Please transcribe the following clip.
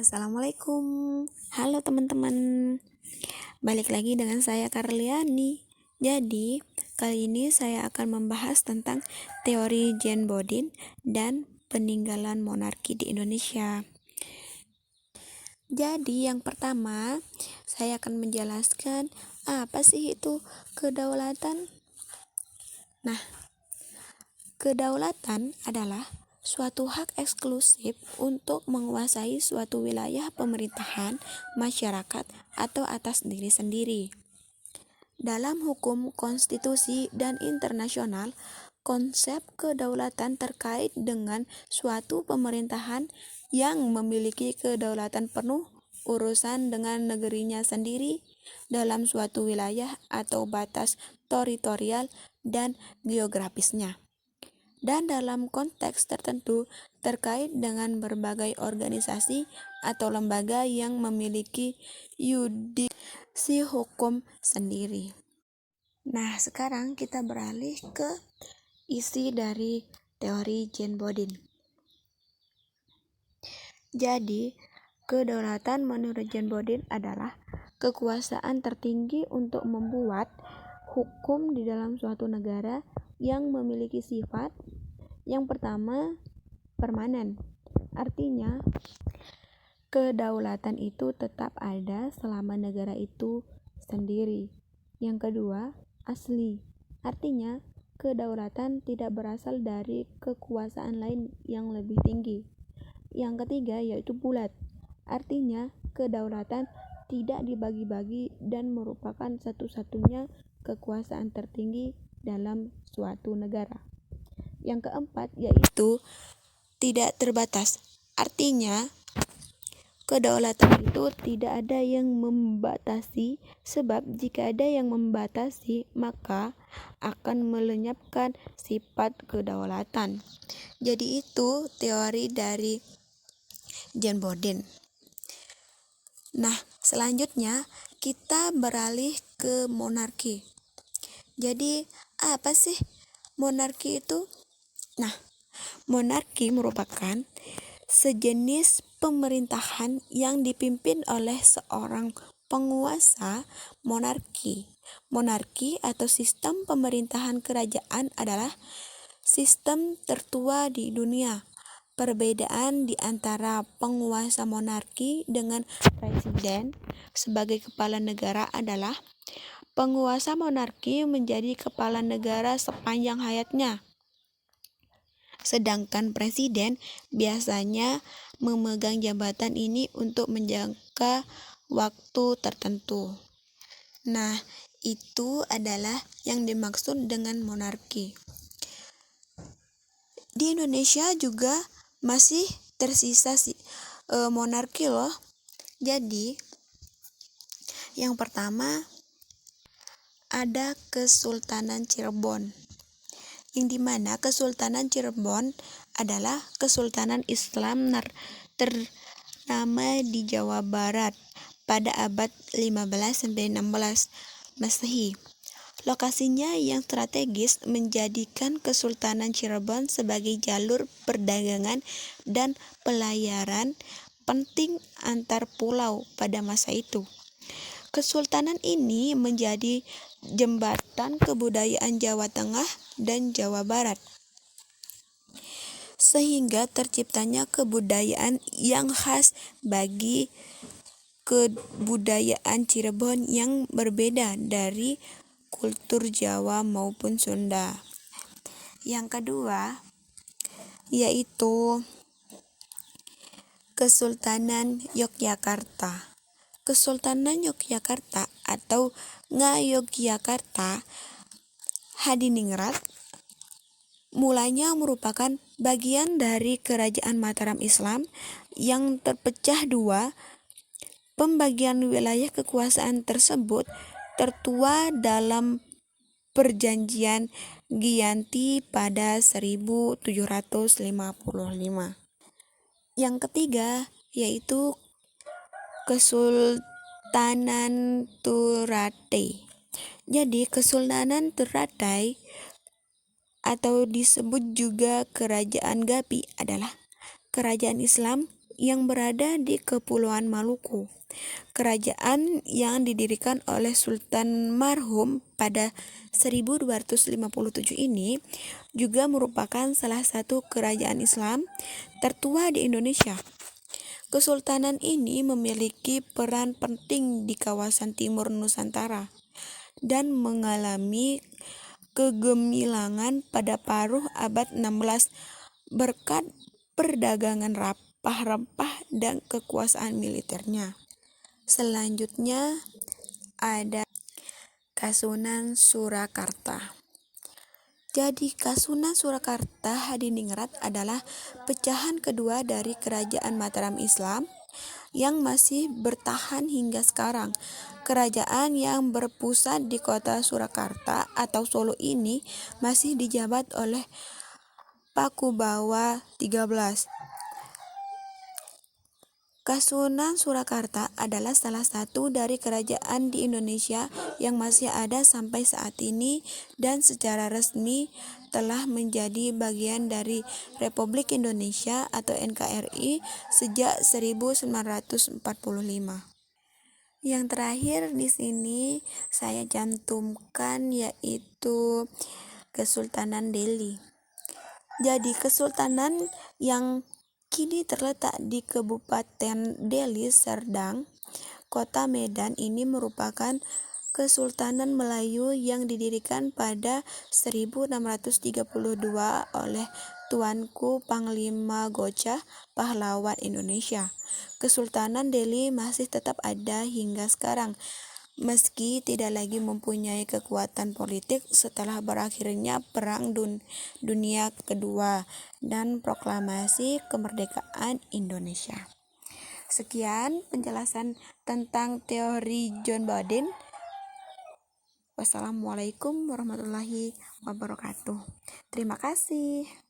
Assalamualaikum. Halo teman-teman. Balik lagi dengan saya Karliani. Jadi, kali ini saya akan membahas tentang teori Jane Bodin dan peninggalan monarki di Indonesia. Jadi, yang pertama, saya akan menjelaskan apa sih itu kedaulatan. Nah, kedaulatan adalah suatu hak eksklusif untuk menguasai suatu wilayah pemerintahan, masyarakat, atau atas diri sendiri. Dalam hukum konstitusi dan internasional, konsep kedaulatan terkait dengan suatu pemerintahan yang memiliki kedaulatan penuh urusan dengan negerinya sendiri dalam suatu wilayah atau batas teritorial dan geografisnya, dan dalam konteks tertentu terkait dengan berbagai organisasi atau lembaga yang memiliki yurisdiksi hukum sendiri. Nah, sekarang kita beralih ke isi dari teori Jane Bodin. Jadi, kedaulatan menurut Jane Bodin adalah kekuasaan tertinggi untuk membuat hukum di dalam suatu negara yang memiliki sifat yang pertama, permanen. Artinya, kedaulatan itu tetap ada selama negara itu sendiri. Yang kedua, asli. Artinya, kedaulatan tidak berasal dari kekuasaan lain yang lebih tinggi. Yang ketiga, yaitu bulat. Artinya, kedaulatan tidak dibagi-bagi dan merupakan satu-satunya kekuasaan tertinggi dalam suatu negara. Yang keempat, yaitu tidak terbatas. Artinya, kedaulatan itu tidak ada yang membatasi, sebab jika ada yang membatasi, maka akan melenyapkan sifat kedaulatan. Jadi itu teori dari Jane Bodin. Nah, selanjutnya kita beralih ke monarki. Jadi, apa sih monarki itu? Nah, monarki merupakan sejenis pemerintahan yang dipimpin oleh seorang penguasa monarki. Monarki atau sistem pemerintahan kerajaan adalah sistem tertua di dunia. Perbedaan di antara penguasa monarki dengan presiden sebagai kepala negara adalah penguasa monarki menjadi kepala negara sepanjang hayatnya, sedangkan presiden biasanya memegang jabatan ini untuk menjangka waktu tertentu. Nah, itu adalah yang dimaksud dengan monarki. Di Indonesia juga masih tersisa monarki loh. Jadi, yang pertama ada Kesultanan Cirebon, yang dimana Kesultanan Cirebon adalah kesultanan Islam ternama di Jawa Barat pada abad 15-16 Masehi. Lokasinya yang strategis menjadikan Kesultanan Cirebon sebagai jalur perdagangan dan pelayaran penting antar pulau pada masa itu. Kesultanan ini menjadi jembatan kebudayaan Jawa Tengah dan Jawa Barat, sehingga terciptanya kebudayaan yang khas bagi kebudayaan Cirebon yang berbeda dari kultur Jawa maupun Sunda. Yang kedua, yaitu Kesultanan Yogyakarta. Kesultanan Yogyakarta atau Ngayogyakarta Hadiningrat mulanya merupakan bagian dari Kerajaan Mataram Islam yang terpecah dua. Pembagian wilayah kekuasaan tersebut tertua dalam Perjanjian Giyanti pada 1755. Yang ketiga, yaitu Kesultanan Ternate. Jadi, Kesultanan Ternate atau disebut juga Kerajaan Gapi adalah kerajaan Islam yang berada di Kepulauan Maluku. Kerajaan yang didirikan oleh Sultan marhum pada 1257 ini juga merupakan salah satu kerajaan Islam tertua di Indonesia. Kesultanan ini memiliki peran penting di kawasan timur Nusantara dan mengalami kegemilangan pada paruh abad 16 berkat perdagangan rempah-rempah dan kekuasaan militernya. Selanjutnya ada Kasunan Surakarta. Jadi Kasunan Surakarta Hadiningrat adalah pecahan kedua dari kerajaan Mataram Islam yang masih bertahan hingga sekarang. Kerajaan yang berpusat di kota Surakarta atau Solo ini masih dijabat oleh Pakubawa XIII. Kasunan Surakarta adalah salah satu dari kerajaan di Indonesia yang masih ada sampai saat ini dan secara resmi telah menjadi bagian dari Republik Indonesia atau NKRI sejak 1945. Yang terakhir di sini saya cantumkan yaitu Kesultanan Delhi. Jadi Kesultanan yang kini terletak di Kabupaten Deli Serdang, Kota Medan ini merupakan Kesultanan Melayu yang didirikan pada 1632 oleh Tuanku Panglima Gocah Pahlawan Indonesia. Kesultanan Delhi masih tetap ada hingga sekarang, meski tidak lagi mempunyai kekuatan politik setelah berakhirnya Perang Dunia Kedua dan proklamasi kemerdekaan Indonesia. Sekian penjelasan tentang teori John Bodin. Wassalamualaikum warahmatullahi wabarakatuh. Terima kasih.